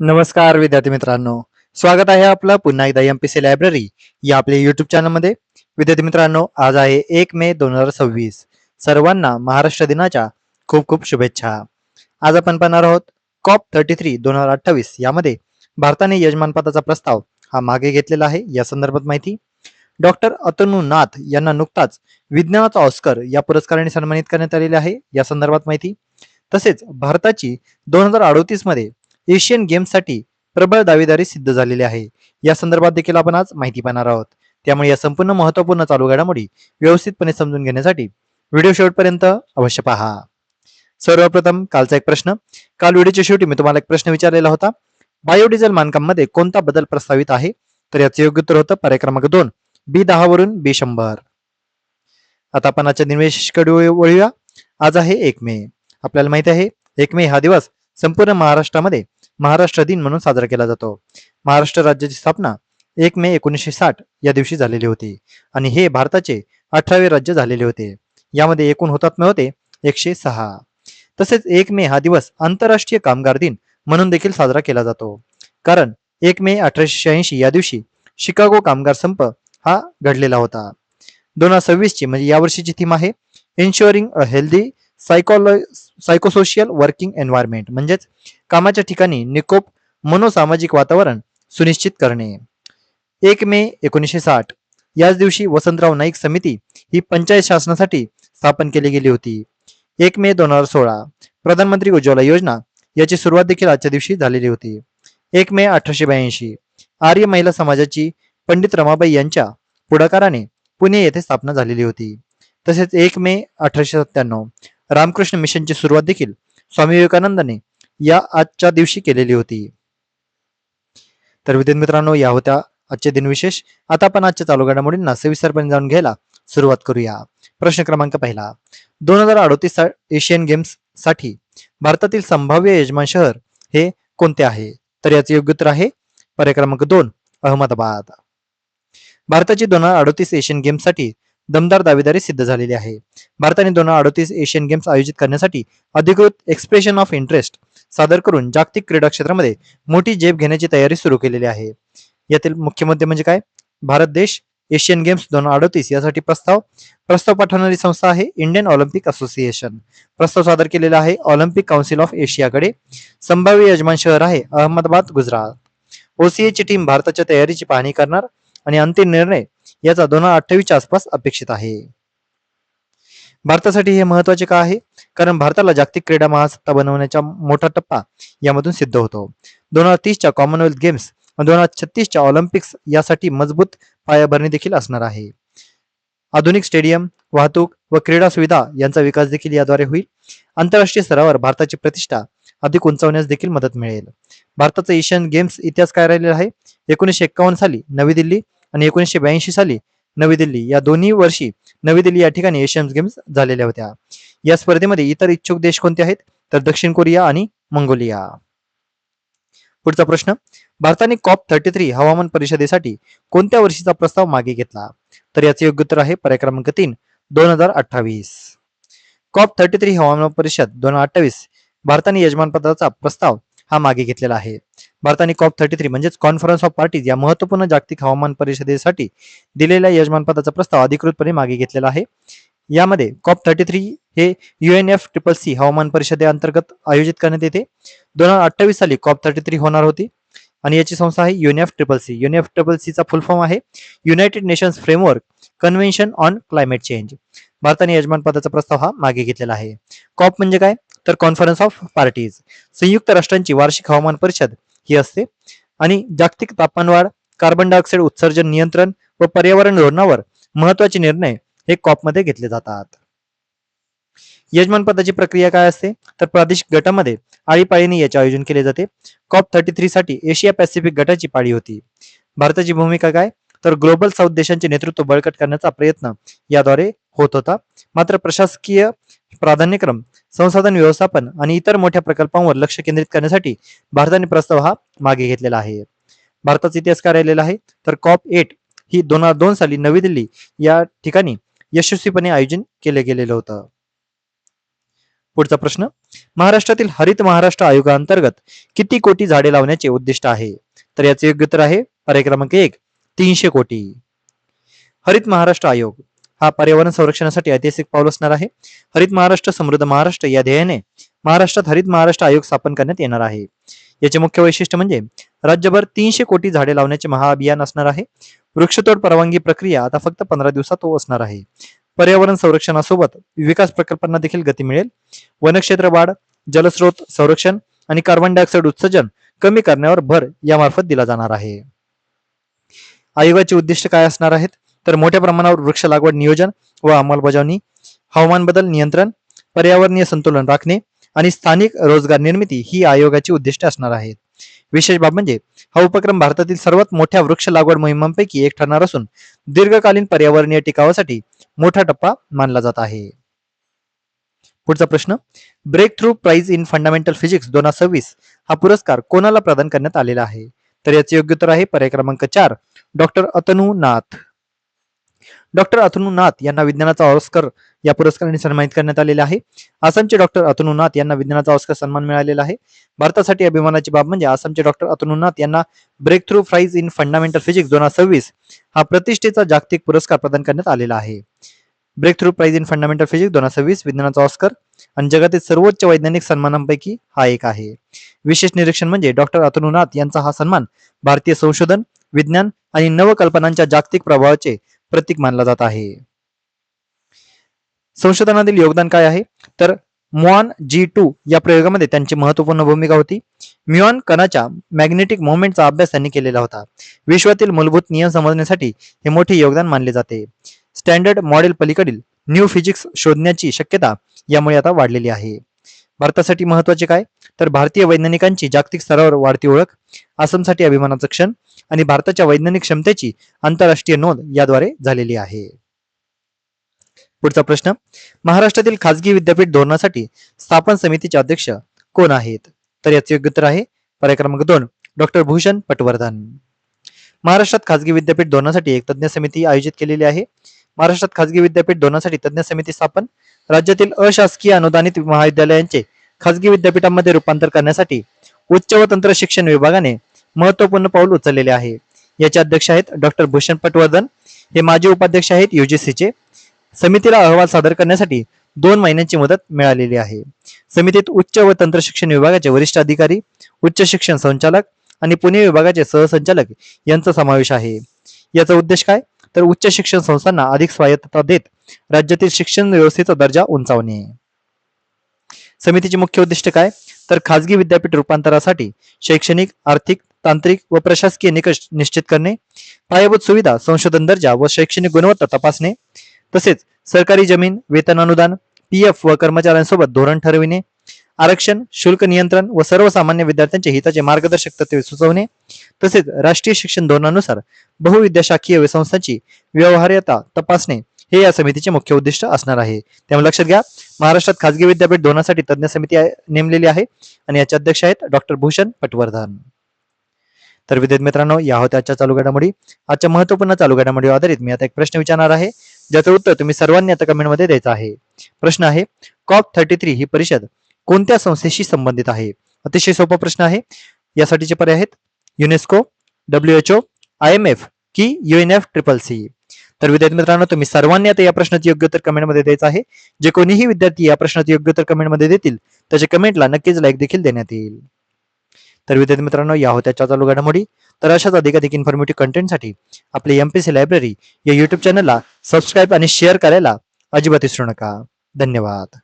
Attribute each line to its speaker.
Speaker 1: नमस्कार विद्यार्थी मित्रांनो, स्वागत आहे आपलं पुन्हा एकदा एमपीसी लायब्ररी या आपल्या युट्यूब चॅनलमध्ये. विद्यार्थी मित्रांनो, आज आहे 1 मे 2026. सर्वांना महाराष्ट्र दिनाच्या खूप खूप शुभेच्छा. आज आपण पाहणार आहोत COP33 2028 यामध्ये भारताने यजमानपदाचा प्रस्ताव हा मागे घेतलेला आहे. या संदर्भात माहिती. डॉक्टर अतनु नाथ यांना नुकताच विज्ञानाचा ऑस्कर या पुरस्काराने सन्मानित करण्यात आलेले आहे. या संदर्भात माहिती. तसेच भारताची 2038 मध्ये एशियन गेम्ससाठी प्रबळ दावेदारी सिद्ध झालेली आहे. या संदर्भात देखील आपण आज माहिती पाहणार आहोत. त्यामुळे या संपूर्ण महत्त्वपूर्ण चालू घडामोडी व्यवस्थितपणे समजून घेण्यासाठी व्हिडिओ शेवटपर्यंत अवश्य पहा. सर्वप्रथम कालचा एक प्रश्न. काल व्हिडिओच्या शेवटी मी तुम्हाला एक प्रश्न विचारलेला होता. बायोडिझेल मानकांमध्ये कोणता बदल प्रस्तावित आहे? तर याचे योग्य उत्तर होतं पर्याय क्रमांक 2, B10 वरून B100. आता आपण आजच्या दिनविशेषकडे वळूया. आज आहे 1 मे. आपल्याला माहिती आहे 1 मे हा दिवस संपूर्ण महाराष्ट्रामध्ये महाराष्ट्र दिन म्हणून साजरा केला जातो. महाराष्ट्र राज्याची स्थापना 1 मे 1960 या दिवशी झालेली होती आणि हे भारताचे 18वे राज्य झालेले होते. यामध्ये एकूण हुतात्मे होते 106. तसेच 1 मे हा दिवस आंतरराष्ट्रीय कामगार दिन म्हणून देखील साजरा केला जातो. कारण 1 मे 1886 या दिवशी शिकागो कामगार संप हा घडलेला होता. 2026 ची म्हणजे यावर्षीची थीम आहे इन्शुअरिंग अ हेल्दी सायकोसोशियल वर्किंग एन्व्हायरमेंट, म्हणजेच कामाच्या ठिकाणी निकोप मनोसामाजिक वातावरण सुनिश्चित करणे. 1 मे 1960 याच दिवशी वसंतराव नाईक समिती ही पंचायत शासनासाठी स्थापन केली गेली होती. 1 मे 2016 प्रधानमंत्री उज्ज्वला योजना याची सुरुवात देखील आजच्या दिवशी झालेली होती. 1 मे 1882 आर्य महिला समाजाची पंडित रमाबाई यांच्या पुढाकाराने पुणे येथे स्थापना झालेली होती. तसेच 1 मे 1897 रामकृष्ण मिशनची सुरुवात देखील स्वामी विवेकानंदांनी या आजच्या दिवशी केलेली होती. तर विद्यार्थी मित्रांनो, या होत्या आजचे दिनविशेष. आता आपण आजच्या चालू घडामोडींना सविस्तरपणे जाणून घ्यायला सुरुवात करूया. प्रश्न क्रमांक पहिला. 2038 एशियन गेम्स साठी भारतातील संभाव्य यजमान शहर हे कोणते आहे? तर याचे योग्य उत्तर आहे पर्याय क्रमांक 2, अहमदाबाद. भारताची 2038 एशियन गेम्ससाठी दमदार दावेदारी सिद्ध झालेली आहे. भारताने 2038 एशियन गेम्स आयोजित करण्यासाठी अधिकृत एक्सप्रेशन ऑफ इंटरेस्ट सादर करून जागतिक क्रीडा क्षेत्रामध्ये मोठी झेप घेण्याची तयारी सुरू केलेली आहे. यातील मुख्य मुद्दे म्हणजे काय? भारत देश एशियन गेम्स 2038 यासाठी प्रस्ताव पाठवणारी संस्था आहे इंडियन ऑलिम्पिक असोसिएशन. प्रस्ताव सादर केलेला आहे ऑलिम्पिक काउन्सिल ऑफ एशियाकडे. संभाव्य यजमान शहर आहे अहमदाबाद, गुजरात. OCA ची टीम भारताच्या तयारीची पाहणी करणार आणि अंतिम निर्णय याचा 2028च्या आसपास अपेक्षित आहे. भारतासाठी हे महत्वाचे का आहे? कारण भारताला जागतिक क्रीडा महासत्ता बनवण्याचा मोठा टप्पा यामधून सिद्ध होतो. 2030च्या कॉमनवेल्थ गेम्स, 2036च्या ऑलिम्पिक्स यासाठी मजबूत पायाभरणी देखील असणार आहे. आधुनिक स्टेडियम, वाहतूक व क्रीडा सुविधा यांचा विकास देखील याद्वारे होईल. आंतरराष्ट्रीय स्तरावर भारताची प्रतिष्ठा अधिक उंचावण्यास देखील मदत मिळेल. भारताचा एशियन गेम्स इतिहास काय राहिलेला आहे? 1951 साली नवी दिल्ली आणि 1982 साली नवी दिल्ली या दोन्ही वर्षी नवी दिल्ली या ठिकाणी एशियन गेम्स झालेल्या होत्या. या स्पर्धेमध्ये इतर इच्छुक देश कोणते आहेत? तर दक्षिण कोरिया आणि मंगोलिया. पुढचा प्रश्न. भारताने COP33 हवामान परिषदेसाठी कोणत्या वर्षीचा प्रस्ताव मागे घेतला? तर याचे योग्य उत्तर आहे पर्याय क्रमांक 3, 2028. COP33 हवामान परिषद 2028 भारताने यजमानपदाचा प्रस्ताव हा मागे घेतलेला आहे. भारताने COP33 म्हणजेच कॉन्फरन्स ऑफ पार्टीज या महत्वपूर्ण जागतिक हवामान परिषदेसाठी दिलेल्या यजमानपदाचा प्रस्ताव अधिकृतपणे मागे घेतलेला आहे. यामध्ये COP33 हे UNFCCC हवामान परिषदेअंतर्गत आयोजित करण्यात येते. 2028 साली COP33 होणार होती आणि याची संस्था आहे UNFCCC. UNFCCC चा फुल फॉर्म आहे United nations framework convention on climate change. भारताने यजमानपदाचा प्रस्ताव हा मागे घेतलेला आहे. COP म्हणजे काय? तर कॉन्फरन्स ऑफ पार्टीज, संयुक्त राष्ट्रांची वार्षिक हवामान परिषद ही असते आणि जागतिक तापमानवाढ, कार्बन डायऑक्साईड उत्सर्जन नियंत्रण व पर्यावरण धोरणावर महत्वाचे निर्णय हे COP मध्ये घेतले जातात. यजमानपदाची प्रक्रिया काय असते? तर प्रादेशिक गटामध्ये आळीपाळीने याचे आयोजन केले जाते. COP33 साठी एशिया पॅसिफिक गटाची पाळी होती. भारताची भूमिका काय? तर ग्लोबल साऊथ देशांचे नेतृत्व बळकट करण्याचा प्रयत्न याद्वारे होत होता. मात्र प्रशासकीय प्राधान्यक्रम, संसाधन व्यवस्थापन आणि इतर मोठ्या प्रकल्पांवर लक्ष केंद्रित करण्यासाठी भारताने प्रस्ताव हा मागे घेतलेला आहे. भारताचा इतिहास काय राहिलेला आहे? तर COP8 ही 2002 साली नवी दिल्ली या ठिकाणी यशस्वीपणे आयोजन केले गेलेलं होतं. पुढचा प्रश्न, महाराष्ट्रातील हरित महाराष्ट्र आयोगाअंतर्गत किती कोटी झाडे लावण्याचे उद्दिष्ट आहे? तर याचे योग्य उत्तर आहे पर्याय क्रमांक 1, 300 कोटी. हरित महाराष्ट्र आयोग हा पर्यावरण संरक्षणासाठी ऐतिहासिक पाऊल असणार आहे. हरित महाराष्ट्र समृद्ध महाराष्ट्र या ध्येयाने महाराष्ट्रात हरित महाराष्ट्र आयोग स्थापन करण्यात येणार आहे. याचे मुख्य वैशिष्ट्य म्हणजे राज्यभर 300 कोटी झाडे लावण्याचे महाअभियान असणार आहे. वृक्षतोड परवानगी प्रक्रिया आता फक्त 15 दिवसात असणार आहे. पर्यावरण संरक्षणासोबत विकास प्रकल्पांना देखील गती मिळेल. वनक्षेत्र वाढ, जलस्रोत संरक्षण आणि कार्बन डायऑक्साईड उत्सर्जन कमी करण्यावर भर यामार्फत दिला जाणार आहे. आयोगाचे उद्दिष्ट काय असणार आहेत? तर मोठ्या प्रमाणावर वृक्ष लागवड नियोजन व अंमलबजावणी, हवामान बदल नियंत्रण, पर्यावरणीय संतुलन राखणे आणि स्थानिक रोजगार निर्मिती ही आयोगाची उद्दिष्टे असणार आहेत. विशेष बाब म्हणजे हा उपक्रम भारतातील सर्वात मोठ्या वृक्ष लागवड मोहिमांपैकी एक ठरणार असून दीर्घकालीन पर्यावरणीय टिकावासाठी मोठा टप्पा मानला जात आहे. पुढचा प्रश्न, breakthrough prize in fundamental physics 2026 हा पुरस्कार कोणाला प्रदान करण्यात आलेला आहे? तर याचे योग्य उत्तर आहे पर्याय क्रमांक 4, डॉक्टर अतनू नाथ. डॉक्टर अतनू नाथ यांना विज्ञानाचा ऑस्कर या पुरस्काराने सन्मानित करण्यात आलेले आहे. आसामचे डॉक्टर अतनू नाथ यांना विज्ञानाचा ऑस्कर सन्मान मिळालेला आहे. भारतासाठी अभिमानाची बाब म्हणजे आसामचे डॉक्टर अतनू नाथ यांना breakthrough prize in fundamental physics 2026 हा प्रतिष्ठेचा जागतिक पुरस्कार प्रदान करण्यात आलेला आहे. Breakthrough prize in fundamental physics 2026 विज्ञानाचा ऑस्कर आणि जगातील सर्वोच्च वैज्ञानिक सन्मानांपैकी हा एक आहे. विशेष निरीक्षण म्हणजे डॉक्टर अतनू नाथ यांचा हा सन्मान भारतीय संशोधन, विज्ञान आणि नवकल्पनांच्या जागतिक प्रभावाचे प्रतीक मानला जात आहे. संशोधनातील योगदान काय आहे? तर मुऑन G2 या प्रयोगामध्ये त्यांची महत्वपूर्ण भूमिका होती. म्युऑन कणाच्या मॅग्नेटिक मोमेंटचा अभ्यास त्यांनी केलेला होता. विश्वातील मूलभूत नियम समजण्यासाठी हे मोठे योगदान मानले जाते. स्टँडर्ड मॉडेल पलीकडील न्यू फिजिक्स शोधण्याची शक्यता यामुळे आता वाढलेली आहे. भारतासाठी महत्वाचे काय? तर भारतीय वैज्ञानिकांची जागतिक स्तरावर वाढती ओळख, आसामसाठी अभिमानाचा क्षण आणि भारताच्या वैज्ञानिक क्षमतेची आंतरराष्ट्रीय नोंद याद्वारे झालेली आहे. पुढचा प्रश्न, महाराष्ट्रातील खाजगी विद्यापीठ धोरणासाठी स्थापन समितीचे अध्यक्ष कोण आहेत? तर याचे योग्य उत्तर आहे पर्याय क्रमांक 2, डॉक्टर भूषण पटवर्धन. महाराष्ट्रात खाजगी विद्यापीठ धोरणासाठी एक तज्ञ समिती आयोजित केलेली आहे. महाराष्ट्रात खाजगी विद्यापीठ धोरणासाठी तज्ञ समिती स्थापन, राज्यातील अशासकीय अनुदानित महाविद्यालयांचे खाजगी विद्यापीठांमध्ये रूपांतर करण्यासाठी उच्च व तंत्र शिक्षण विभागाने महत्वपूर्ण पाऊल उचललेले आहे. याचे अध्यक्ष आहेत डॉक्टर भूषण पटवर्धन. हे माजी उपाध्यक्ष आहेत UGCचे. समितीला अहवाल सादर करण्यासाठी 2 महिन्यांची मुदत मिळालेली आहे. समितीत उच्च व तंत्र शिक्षण विभागाचे वरिष्ठ अधिकारी, उच्च शिक्षण संचालक आणि पुणे विभागाचे सहसंचालक यांचा समावेश आहे. याचा उद्देश काय? तर उच्च शिक्षण संस्थांना अधिक स्वायत्तता देत राज्यातील शिक्षण व्यवस्थेचा दर्जा उंचावणे. समितीचे मुख्य उद्दिष्ट काय? तर खाजगी विद्यापीठ रूपांतरासाठी शैक्षणिक, आर्थिक, तांत्रिक व प्रशासकीय निकष निश्चित करणे, पायाभूत सुविधा, संशोधन दर्जा व शैक्षणिक गुणवत्ता तपासणे, तसेच सरकारी जमीन, वेतन अनुदान, PF व कर्मचाऱ्यांसोबत धोरण ठरविणे, आरक्षण, शुल्क नियंत्रण व सर्वसामान्य विद्यार्थ्यांच्या हिताचे मार्गदर्शक तत्वे सुचवणे, तसेच राष्ट्रीय शिक्षण धोरणानुसार बहुविद्याशाखीय संस्थांची व्यवहार्यता तपासणे हे या समितीचे मुख्य उद्दिष्ट असणार आहे. त्यामुळे लक्षात घ्या, महाराष्ट्रात खाजगी विद्यापीठ धोरणासाठी तज्ञ समिती नेमलेली आहे आणि याचे अध्यक्ष आहेत डॉक्टर भूषण पटवर्धन. तर विद्यार्थी मित्रांनो, या होत्या आजच्या चालू घडामोडी. आजच्या महत्वपूर्ण चालू घडामोडीवर आधारित मी आता एक प्रश्न विचारणार आहे, ज्याचं उत्तर तुम्ही सर्वांनी आता कमेंटमध्ये द्यायचं आहे. प्रश्न आहे, COP33 ही परिषद कोणत्या संस्थेशी संबंधित आहे? अतिशय सोपा प्रश्न आहे. यासाठीचे पर्याय आहेत युनेस्को, WHO, IMF की UNFCCC. तर विद्यार्थी मित्रांनो, तुम्ही सर्वांनी आता या प्रश्नाचे योग्य उत्तर कमेंटमध्ये द्यायचं आहे. जे कोणीही विद्यार्थी या प्रश्नाचे योग्य उत्तर कमेंटमध्ये देतील त्याच्या कमेंटला नक्कीच लाईक देखील देण्यात येईल. तर विद्यार्थी मित्रांनो, या होत्या चालू घडामोडी. तर अशाच अधिकाधिक इन्फॉर्मेटिव्ह कंटेंटसाठी आपले MPC लायब्ररी या YouTube चॅनलला सबस्क्राईब आणि शेअर करायला अजिबात विसरू नका. धन्यवाद.